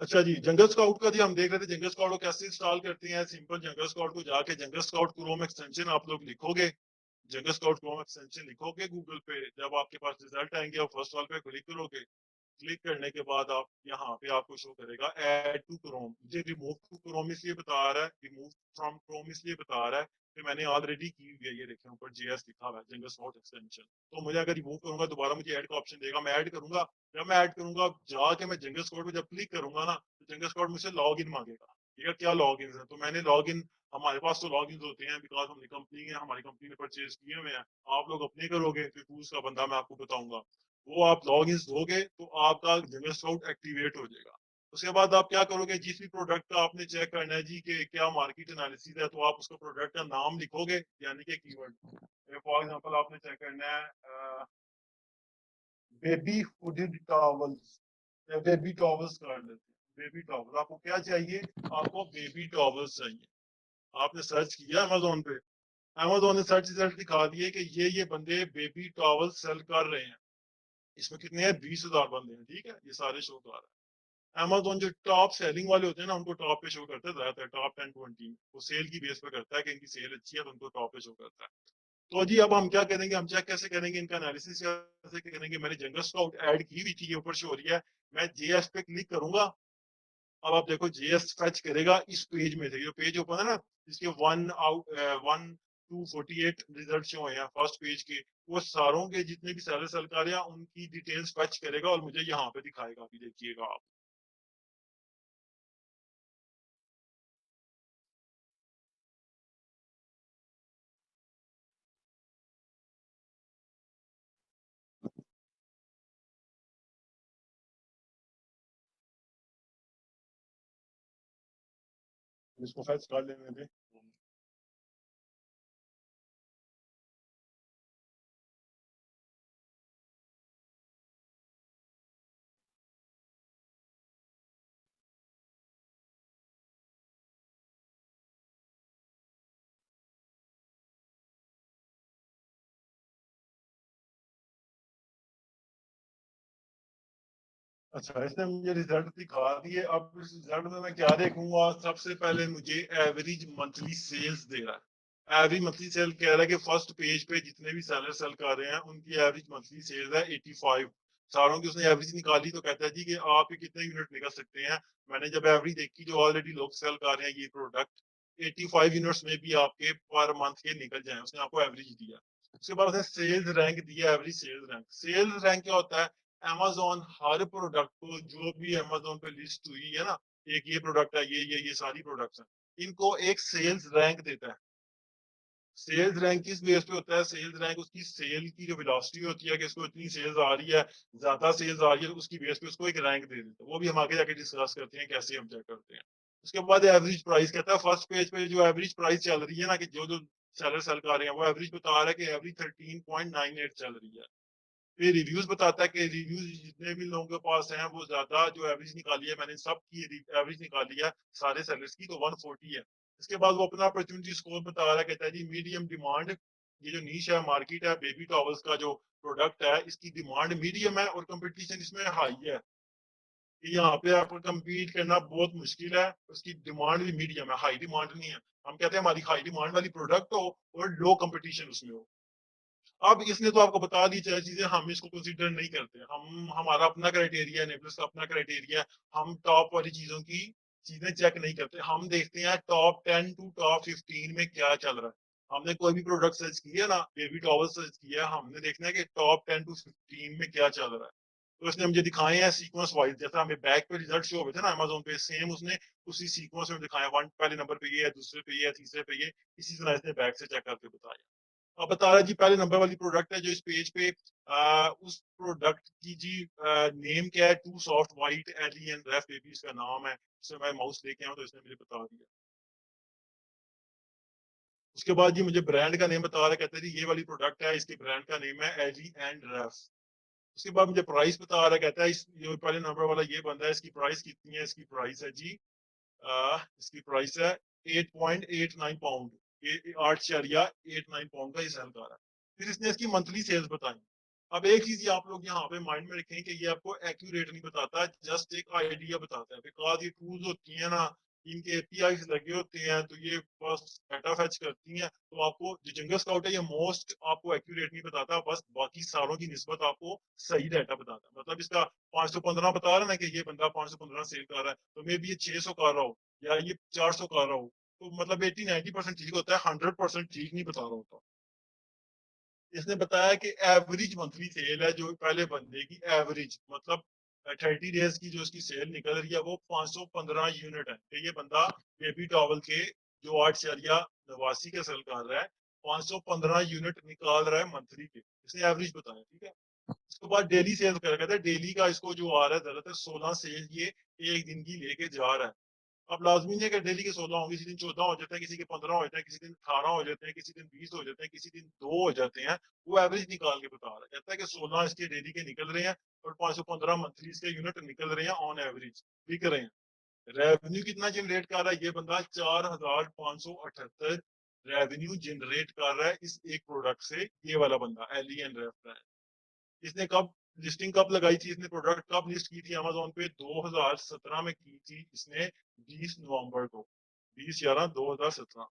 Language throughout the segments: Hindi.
अच्छा जी, जंगल स्काउट का जी हम देख रहे थे जंगल स्काउट को कैसे इंस्टॉल करते हैं। सिंपल जंगल स्काउट को जाके जंगल स्काउट क्रोम एक्सटेंशन आप लोग लिखोगे, जंगल स्काउट क्रोम एक्सटेंशन लिखोगे गूगल पे, जब आपके पास रिजल्ट आएंगे आप फर्स्ट वाल पे क्लिक करोगे। क्लिक करने के बाद आप यहाँ पे आपको शो करेगा ऐड टू क्रोम। मुझे रिमूव टू क्रोम इसलिए बता रहा है, रिमूव फ्रॉम क्रोम इसलिए बता रहा है कि मैंने ऑलरेडी की हुई है। ये देखें ऊपर जेएस लिखा हुआ है जंगल स्काउट एक्सटेंशन। तो मुझे अगर रिमूव करूंगा दोबारा मुझे ऐड का ऑप्शन देगा, मैं ऐड करूंगा। जब मैं ऐड करूंगा जाके मैं जंगल स्काउट पे जब क्लिक करूंगा ना तो जंगल स्काउट मुझसे लॉग इन मांगेगा। ठीक है, क्या लॉग इन है, तो मैंने लॉग इन, हमारे पास तो लॉग इन होते हैं बिकॉज हमारी कंपनी है, हमारी कंपनी ने परचेज किए हुए हैं। आप लोग अपने करोगे फिर दूसरा बंदा मैं आपको बताऊंगा। वो आप लॉग इन दोगे तो आपका जंगल स्काउट एक्टिवेट हो जाएगा। उसके बाद आप क्या करोगे, जिस भी प्रोडक्ट का आपने चेक करना है जी कि क्या मार्केट एनालिसिस है, तो आप उसका प्रोडक्ट का नाम लिखोगे यानी कि कीवर्ड। फॉर एग्जांपल आपने चेक करना है बेबी हुडेड टॉवल्स या बेबी टॉवल्स कर लेते हैं। बेबी टॉवल आपको क्या चाहिए, आपको बेबी टॉवल्स चाहिए। आपने सर्च किया अमेजोन पे, अमेजोन ने सर्च रिजल्ट दिखा दिए कि ये बंदे बेबी टॉवल सेल कर रहे हैं। इसमें कितने हैं, 20,000 बंदे हैं। ठीक है, ये सारे शो कर रहा है। अमेजोन जो टॉप सेलिंग वाले होते हैं ना उनको टॉप पे शो करता है ज्यादातर, टॉप 10-20 वो सेल की बेस पे करता है कि इनकी सेल अच्छी है तो उनको टॉप पे शो करता है। तो जी अब हम क्या करेंगे, हम चेक कैसे करेंगे, इनका एनालिसिस कैसे करेंगे। मैंने जंगल स्काउट ऐड की हुई थी, ये ऊपर शो हो रही है। मैं जेएस पे क्लिक करूंगा। अब आप देखो जेएस फैच करेगा इस पेज में से, जो पेज ओपन है ना जिसके 1/248 रिजल्ट शो है फर्स्ट पेज के, वो सारों के जितने भी सेलर सेल कर रहे हैं उनकी डिटेल्स फैच करेगा और मुझे यहाँ पे दिखाएगा। अभी देखिएगा आप, इसको फैच कर लेने दे। अच्छा, इसने मुझे रिजल्ट दिखा दिए। अब इस रिजल्ट में मैं क्या देखूंगा, सबसे पहले मुझे एवरेज मंथली सेल्स दे रहा है। एवरेज मंथली सेल कह रहा है कि फर्स्ट पेज पे जितने भी सेलर सेल कर रहे हैं उनकी एवरेज मंथली सेल्स है 85। सारों की उसने एवरेज निकाली तो कहता है जी कि आप ये कितने यूनिट निकल सकते हैं। मैंने जब एवरेज देखी जो ऑलरेडी लोग सेल कर रहे हैं ये प्रोडक्ट, 85 यूनिट्स में भी आपके पर मंथ के निकल जाए, उसने आपको एवरेज दिया। उसके बाद उसने सेल्स रैंक दिया, average sales rank. Sales rank क्या होता है, अमेजोन हर प्रोडक्ट को जो भी अमेजोन पे लिस्ट हुई है ना, एक ये प्रोडक्ट है, ये सारी प्रोडक्ट्स हैं, इनको एक सेल्स रैंक देता है। सेल्स रैंक किस बेस पे होता है, सेल्स रैंक उसकी सेल की जो वेलोसिटी होती है कि इसको इतनी सेल्स आ रही है, ज्यादा सेल्स आ रही है, तो उसकी बेस पे उसको एक रैंक दे देता है। वो भी हम आगे जाके डिस्कस करते हैं कैसे हम चेक करते हैं। उसके बाद एवरेज प्राइस कहता है, फर्स्ट पेज पे जो एवरेज प्राइस चल रही है ना कि जो जो सेलर सेल कर रहे हैं वो एवरेज बता रहा है कि एवरेज 13.98 चल रही है। फिर रिव्यूज बताता है कि रिव्यूज जितने भी लोगों के पास हैं वो ज्यादा, जो एवरेज निकाली है मैंने सब की एवरेज निकाली है सारे सेलर्स की, तो 140 है। इसके बाद वो अपना अपॉर्चुनिटी स्कोर बता रहा है, कहता है जी मीडियम डिमांड, ये जो नीश है मार्केट है बेबी टॉवल्स का जो प्रोडक्ट है इसकी डिमांड मीडियम है और कंपटीशन इसमें हाई है। कि यहाँ पे आपको कम्पीट करना बहुत मुश्किल है, उसकी डिमांड भी मीडियम है, हाई डिमांड नहीं है। हम कहते हैं हमारी हाई डिमांड वाली प्रोडक्ट हो और लो कंपटीशन उसमें हो। अब इसने तो आपको बता दी चार चीजें, हम इसको कंसीडर नहीं करते। हम, हमारा अपना क्राइटेरिया है, नेबल्स का अपना क्राइटेरिया है। हम टॉप वाली चीजों की चीजें चेक नहीं करते, हम देखते हैं टॉप 10 टू टॉप 15 में क्या चल रहा है। हमने कोई भी प्रोडक्ट सर्च किया ना, बेबी टॉवल सर्च किया, हमने देखना है कि टॉप 10 टू 15 में क्या चल रहा है। तो इसने मुझे दिखाए हैं सीक्वेंस वाइज, जैसा हमें बैक पे रिजल्ट शो हुए थे ना अमेजोन पे, सेम उसने उसी सीक्वेंस में दिखाया। वन पहले नंबर पे ये है, दूसरे पे ये है, तीसरे पे ये, इसी तरह इसने बैक से चेक करके बताया। अब बता रहा जी पहले नंबर वाली प्रोडक्ट है जो इस पेज पे, उस प्रोडक्ट की जी नेम क्या है, टू सॉफ्ट वाइट एली एंड रेफ बेबी इसका नाम है। इससे मैं माउस लेके आऊँ तो इसने मुझे बता दिया। उसके बाद जी मुझे ब्रांड का नेम बता रहा है, कहते हैं जी ये वाली प्रोडक्ट है, इसके ब्रांड का नेम है एली एंड रेफ। उसके बाद मुझे प्राइस बता रहा है, कहता है इस जो पहले नंबर वाला ये बंदा है इसकी प्राइस कितनी है, इसकी प्राइस है जी इसकी प्राइस है 8.89 पाउंड, 8.89 पाउंड का ये सेल कर रहा है। फिर इसने इसकी मंथली सेल्स बताई। अब एक चीज आप लोग यहाँ पे माइंड में रखें कि ये आपको एक्यूरेट नहीं बताता, जस्ट एक आइडिया बताता है, बिकॉज ये टूल्स होती है ना, इनके एपीआई लगे होते हैं, तो ये बस डाटा फेच करती हैं। तो आपको जो जंगल स्काउट है ये मोस्ट आपको एक्यूरेट नहीं बताता, बस बाकी सारों की निस्बत आपको सही डाटा बताता है। मतलब इसका 515 बता रहा है ना कि ये बंदा 515 सेल कर रहा है, तो मे भी ये 600 कर रहा हो या ये 400 कर रहा हो, तो मतलब 80-90% ठीक होता है, 100% ठीक नहीं बता रहा होता। इसने बताया कि एवरेज मंथली सेल है जो पहले बंदे की एवरेज, मतलब 30 डेज की जो इसकी सेल निकल रही है वो 515 यूनिट है। तो ये बंदा बेबी टॉवल के जो 8.89 का सेल कर रहा है, 515 यूनिट निकाल रहा है मंथली के, इसने एवरेज बताया, ठीक है। उसके बाद डेली सेल कर, कहते हैं डेली का इसको जो आ रहा है ज्यादातर 16 सेल ये एक दिन की लेके जा रहा है। अब लाजमी है कि डेली के 16 होंगे, किसी दिन 14 हो जाते हैं, किसी के 15 हो जाते हैं, किसी दिन 18 हो जाते हैं, किसी दिन 20 हो जाते हैं, किसी दिन 2 हो जाते हैं। वो एवरेज निकाल के बता रहा है, कहता है कि 16 इसके डेली के निकल रहे हैं और 515 मंथली इसके यूनिट निकल रहे हैं ऑन एवरेज, बिक रहे हैं। रेवेन्यू कितना जनरेट कर रहा है ये बंदा? 4578 रेवेन्यू जनरेट कर रहा है इस एक प्रोडक्ट से, ये वाला बंदा एली एंड रेफ। इसने कब लिस्टिंग कब लगाई थी, इसने प्रोडक्ट कब लिस्ट की थी अमेजोन पे? 2017 में की थी इसने, 20 नवंबर को, 20/11/2017।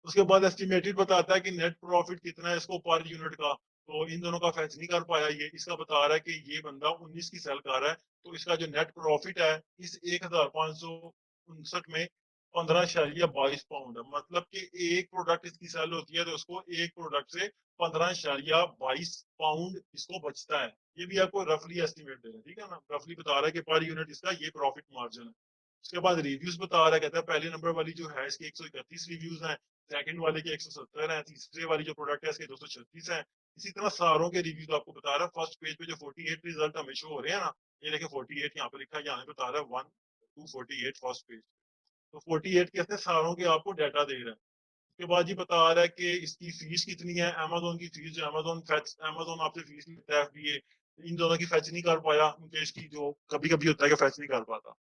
उसके बाद एस्टिमेटेड बताता है कि नेट प्रॉफिट कितना है इसको पर यूनिट का, तो इन दोनों का फैच नहीं कर पाया ये। इसका बता रहा है कि ये बंदा 19 की सेल कर रहा है, तो इसका जो नेट प्रॉफिट है इस 1559 में 15.22 पाउंड है। मतलब कि एक प्रोडक्ट इसकी सेल होती है तो उसको एक प्रोडक्ट से 15.22 पाउंड इसको बचता है। ये भी आपको रफली एस्टिमेट दे रहा है, ठीक है ना, रफली बता रहा है कि पर यूनिट इसका ये प्रॉफिट मार्जिन है। उसके बाद रिव्यूज बता रहा है, कहता है पहले नंबर वाली जो है इसके 131 रिव्यूज हैं, सेकंड वाले के 170 हैं, तीसरे वाली जो प्रोडक्ट है इसके 236 हैं। इसी तरह सारों के रिव्यूज आपको बता रहा है। फर्स्ट पेज पे जो 48 रिजल्ट हमें शो हो रहे हैं ना, ये देखिए 48 यहाँ पे लिखा है, यहाँ बता रहा है 1 to 48 फर्स्ट पेज। तो 48 कहते हैं सारों के आपको डाटा दे रहा है। उसके बाद ये बता रहा है कि इसकी फीस कितनी है, अमेजोन की फीस जो अमेजोन फेच, अमेजोन आपसे फीस लेता है एफबीए, इन दोनों की फेच नहीं कर पाया क्योंकि इसकी जो कभी कभी होता है कि फेच नहीं कर पाता।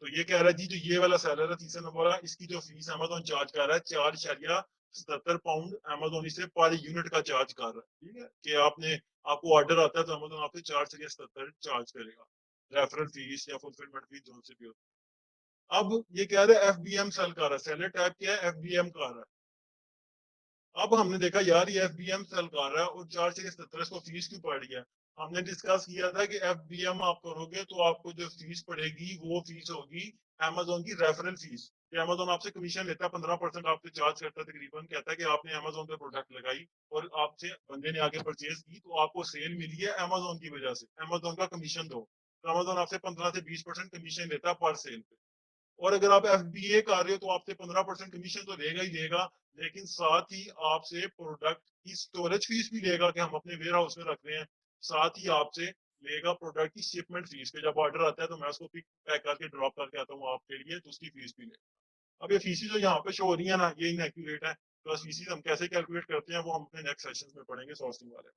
तो ये कह रहा है जी जो ये वाला सेलर है तीसरा नंबर वाला, इसकी जो फीस अमेजोन चार्ज कर रहा है 4.77 पाउंड अमेजोन इसे पर यूनिट का चार्ज कर रहा है, ठीक है। कि आपने आपको ऑर्डर आता है तो अमेजोन आपसे 4.77 चार्ज करेगा, रेफरल फीस या फुलफिलमेंट फीस जो से भी होती है। अब ये कह रहा है एफबीएम सेल कर रहा है, सेलर टाइप क्या है, एफबीएम कर रहा है। अब हमने देखा यार ये एफबीएम सेल कर रहा है और 4.77 इसको फीस क्यों पड़ गया। हमने डिस्कस किया था कि एफबीएम आप करोगे तो आपको जो फीस पड़ेगी वो फीस होगी अमेजोन की रेफरल फीस। अमेजोन आपसे कमीशन लेता है, 15% आपसे चार्ज करता है तकरीबन। कहता है कि आपने अमेजोन पे प्रोडक्ट लगाई और आपसे बंदे ने आगे परचेज की तो आपको सेल मिली है अमेजोन की वजह से, अमेजोन का कमीशन दो। तो अमेजोन आपसे 15 से 20% कमीशन लेता है पर सेल पे। और अगर आप एफबीए कर रहे हो तो आपसे 15% कमीशन तो लेगा ही लेगा, लेकिन साथ ही आपसे प्रोडक्ट की स्टोरेज फीस भी लेगा कि हम अपने वेयर हाउस में रख रहे हैं। साथ ही आपसे लेगा प्रोडक्ट की शिपमेंट फीस पे, जब ऑर्डर आता है तो मैं उसको पिक पैक करके ड्रॉप करके आता हूँ आपके लिए, तो उसकी फीस भी लेगा। अब ये फीसेज जो यहाँ पे शो हो रही है ना ये इनएक्यूरेट है, तो फीसेज हम कैसे कैलकुलेट करते हैं वो हम अपने नेक्स्ट सेशन में पढ़ेंगे सोर्सिंग वाले।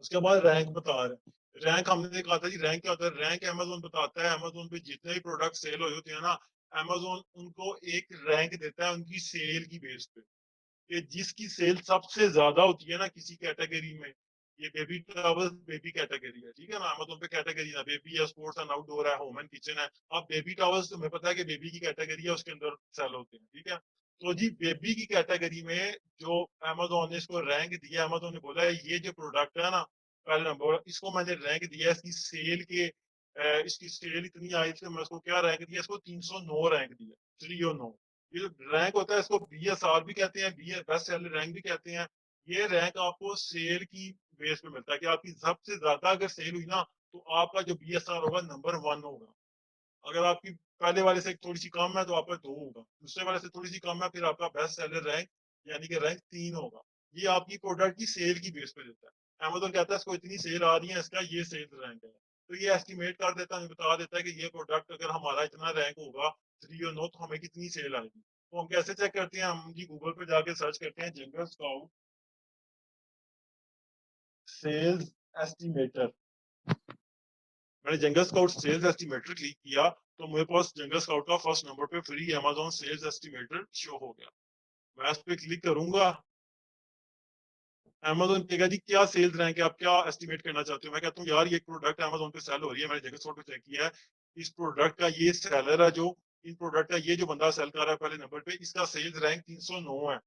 उसके बाद रैंक बता रहे हैं। रैंक हमने देखा था जी, रैंक क्या होता है? रैंक अमेजोन बताता है अमेजोन पे जितने भी प्रोडक्ट सेल हुए होते हैं ना, अमेजोन उनको एक रैंक देता है उनकी सेल की बेस पे, कि जिसकी सेल सबसे ज्यादा होती है ना किसी कैटेगरी में, ये बेबी टॉवल्स बेबी कैटेगरी है, ठीक है ना, अमेजोन पे कैटेगरी ना बेबी है, स्पोर्ट्स एंड आउटडोर है, होम एंड किचन है। अब बेबी टॉवल्स तुम्हें पता है कि बेबी की कैटेगरी है, उसके अंदर सेल होते हैं, ठीक है। तो जी बेबी की कैटेगरी में जो अमेजोन ने इसको रैंक दिया, अमेजोन ने बोला है ये जो प्रोडक्ट है ना पहले नंबर, इसको मैंने रैंक दिया इसकी सेल के, इसकी सेल इतनी आई थी, मैं इसको क्या रैंक दिया, इसको 309 रैंक दिया, 309। ये जो रैंक होता है इसको बीएसआर भी कहते हैं, बी बेस्ट सेलर रैंक भी कहते हैं। ये रैंक आपको सेल की बेस पे मिलता है कि आपकी सबसे ज्यादा अगर सेल हुई ना तो आपका जो बीएसआर होगा नंबर 1 होगा। अगर आपकी पहले वाले से थोड़ी सी कम है तो आपका 2 होगा, दूसरे वाले से थोड़ी सी कम है फिर आपका बेस्ट सेलर रैंक यानी कि रैंक 3 होगा। ये आपकी प्रोडक्ट की सेल की बेस पे देता है। अमेजोन कहता है इसको इतनी सेल आ रही है, इसका ये सेल रैंक है, तो ये एस्टिमेट कर देता है, बता देता है कि ये प्रोडक्ट अगर हमारा इतना रैंक होगा 3 और 9 तो हमें कितनी सेल आएगी। तो हम कैसे चेक करते हैं? हम जी गूगल पे जाके सर्च करते हैं जंगल स्काउट सेल्स एस्टिमेटर। मैंने Jungle Scout sales estimator click किया तो मेरे पास जंगल स्काउट का फर्स्ट नंबर पे free Amazon sales estimator show हो गया। मैं इस पे क्लिक करूंगा अमेजोन कहेगा जी क्या सेल्स रैंक है, आप क्या एस्टिमेट करना चाहते हो। मैं कहता हूँ यार ये प्रोडक्ट अमेजोन पे सेल हो रही है, मैंने जगह पे चेक किया है, इस प्रोडक्ट का ये सेलर है, जो इन प्रोडक्ट का ये जो बंदा सेल कर रहा है पहले नंबर पे, इसका सेल्स रैंक 309 है।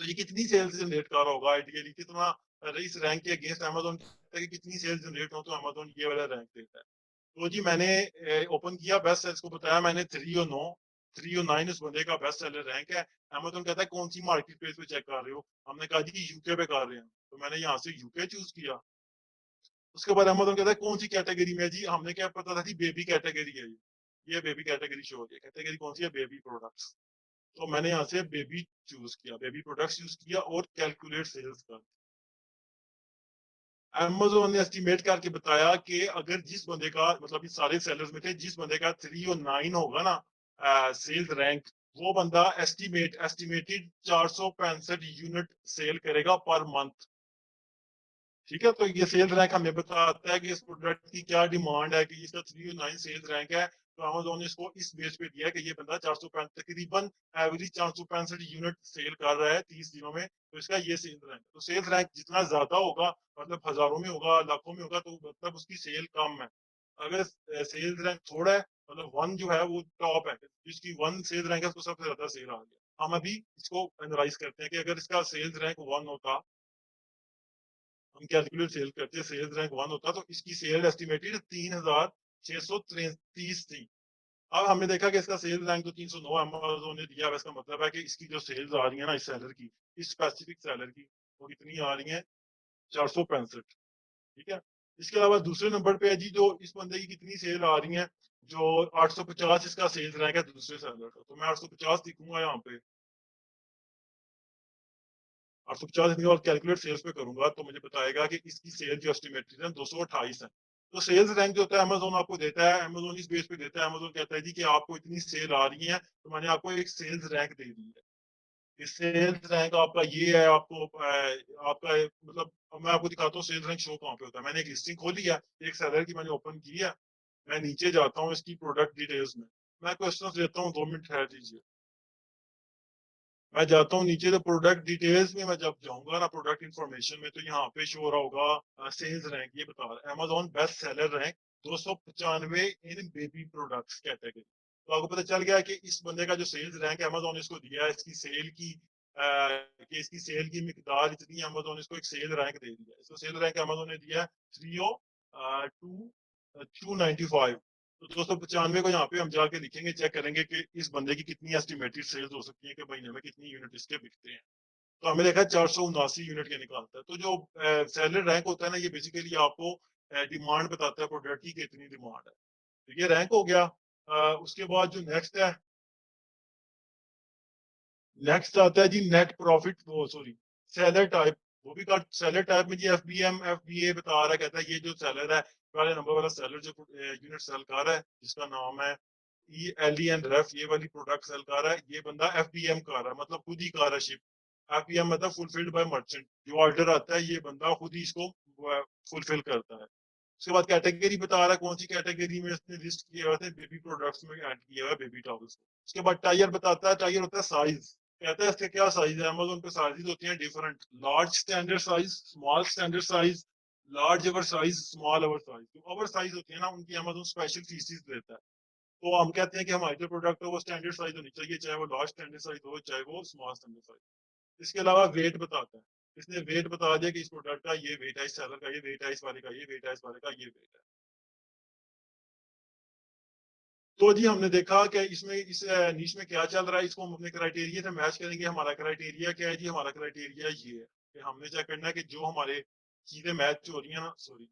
तो ये कितनी सेल्स जनरेट कर रहा होगा आइडियली, कितना इस रैंक के अगेंस्ट अमेजोन कितनी सेल्स जनरेट हो तो अमेजोन ये वाला रैंक देता है। तो जी मैंने ओपन किया, बेस्ट सेल्स को बताया मैंने 309, 309 उस बंदे का बेस्ट सेलर रैंक है। अमेजोन कहता है कौन सी मार्केट प्लेस पे चेक कर रहे हो, हमने कहा जी यूके पे कर रहे हैं, तो मैंने यहाँ से यूके चूज किया। उसके बाद अमेजोन कहता है कौन सी कैटेगरी में जी, हमने क्या पता था जी बेबी कैटेगरी है, ये बेबी कैटेगरी शो हो रही है, कैटेगरी कौन सी है, बेबी प्रोडक्ट्स। तो मैंने यहाँ से बेबी चूज किया, बेबी प्रोडक्ट्स यूज किया और कैलकुलेट सेल्स कर। अमेजोन ने एस्टिमेट करके बताया कि अगर जिस बंदे का मतलब इस सारे सेलर्स में थे, जिस बंदे का 309 होगा ना सेल्स रैंक, वो बंदा एस्टिमेटेड 465 यूनिट सेल करेगा पर मंथ। ठीक है, तो ये सेल्स रैंक हमें बताता है कि इस प्रोडक्ट की क्या डिमांड है, कि इसका 309 सेल्स रैंक है, तो अमेजोन ने इसको इस बेस पे दिया है कि ये बंदा 465 तकरीबन एवरेज 465 यूनिट सेल कर रहा है 30 दिनों में, तो इसका ये सेल्स रैंक। तो सेल्स रैंक जितना ज्यादा होगा, मतलब हजारों में होगा, लाखों में होगा, तो मतलब उसकी सेल कम है। अगर सेल्स रैंक थोड़ा है, मतलब वन जो है वो टॉप है, जिसकी वन सेल्स रैंक है उसको सबसे ज्यादा सेल आ गया। हम अभी इसको एनालाइज करते हैं कि अगर इसका सेल्स रैंक वन होता, हम कैलकुलेट सेल करते हैं, सेल्स रैंक वन होता तो इसकी सेल एस्टिमेटेड 3633 थी। अब हमने देखा कि इसका सेल्स रैंक तो 309 अमेजोन ने दिया है, इसका मतलब है कि इसकी जो सेल्स आ रही है ना इस सेलर की, इस स्पेसिफिक सेलर की, वो कितनी आ रही है, 465। ठीक है, इसके अलावा दूसरे नंबर पे है जी जो इस बंदे की कितनी सेल आ रही है, जो 850 इसका सेल्स रैंक है दूसरे सेलर का, तो मैं 850 लिखूंगा यहाँ पे, 850 और कैलकुलेट सेल्स पे करूंगा तो मुझे बताएगा कि इसकी सेल जो एस्टिमेटेड है 228 है। तो सेल्स रैंक जो होता है अमेजोन आपको देता है, अमेजोन इस बेस पे देता है, अमेजोन कहता है जी कि आपको इतनी सेल आ रही है, तो मैंने आपको एक सेल्स रैंक दे दी है। इस सेल्स रैंक आपका ये है, आपको आपका मतलब मैं आपको दिखाता हूँ सेल्स रैंक शो कहाँ पे होता है। मैंने एक लिस्टिंग खोली है, एक सेलर की मैंने ओपन की है, मैं नीचे जाता हूँ इसकी प्रोडक्ट डिटेल्स में, मैं क्वेश्चन लेता हूँ, 2 मिनट ठहर दीजिए। मैं जाता हूँ नीचे, तो प्रोडक्ट डिटेल्स में मैं जब जाऊंगा ना, प्रोडक्ट इन्फॉर्मेशन में, तो यहाँ पे शो हो रहा होगा सेल्स रैंक, ये बता रहा है Amazon best seller rank 295 in baby products category. तो आपको पता चल गया कि इस बंदे का जो सेल्स रैंक अमेजोन ने इसको दिया है, इसकी सेल की कि इसकी सेल की मिकदार इतनी है, अमेजोन इसको एक सेल रैंक दे दिया है। इसको सेल रैंक अमेजोन ने दिया है 30295। तो 295 को यहाँ पे हम जाके लिखेंगे, चेक करेंगे कि इस बंदे की कितनी एस्टिमेटेड सेल्स हो सकती है, कि महीने में कितनी यूनिट इसके बिकते हैं। तो हमें देखा 479 यूनिट के निकालता है। तो जो सेलर रैंक होता है ना, ये बेसिकली आपको डिमांड बताता है प्रोडक्ट की कितनी डिमांड है। तो ये रैंक हो गया। उसके बाद जो नेक्स्ट है, नेक्स्ट आता है जी नेट प्रॉफिट, वो सॉरी सेलर टाइप। वो भी का सेलर टाइप में जी एफबीए बता रहा है, कहता है ये जो सेलर है, पहले नंबर वाला सेलर जो यूनिट सेल कर रहा है, जिसका नाम है ई एल ई एन रेफ, ये वाली प्रोडक्ट सेल कर रहा है, ये बंदा एफबीएम कर रहा है, मतलब खुद ही कर रहा है शिप। एफबीएम मतलब फुलफिल्ड बाय मर्चेंट, जो ऑर्डर आता है ये बंदा खुद ही इसको फुलफिल करता है। उसके बाद कैटेगरी बता रहा है, कौन सी कैटेगरी में इसने लिस्ट किया हुआ है, बेबी प्रोडक्ट्स में ऐड किया हुआ है बेबी टॉवल्स। उसके बाद टायर बताता है, टायर होता है साइज, कहता है इसके क्या साइज है, अमेजोन पे साइज होती हैं different, large standard size, small standard size, large over size, small over size. जो ओवर साइज होती है ना, उनकी अमेजोन स्पेशल फीसिस देता है। तो हम कहते हैं कि हमारी जो प्रोडक्ट है वो स्टैंडर्ड साइज होनी चाहिए, चाहे वो लार्ज स्टैंडर्ड साइज हो, चाहे वो स्मॉल स्टैंडर्ड साइज। इसके अलावा वेट बताता है, इसने वेट बता दिया कि इस प्रोडक्ट का ये वेट है, इस सेलर का ये वेट है, इस वाले का ये वेट है, इस वाले का ये वेट है। तो जी हमने देखा कि इसमें इस नीच में क्या चल रहा है, इसको हम अपने क्राइटेरिया से मैच करेंगे। हमारा क्राइटेरिया क्या है जी, हमारा क्राइटेरिया ये है कि हमने क्या करना है कि जो हमारे चीजें मैच हो रही है ना, सॉरी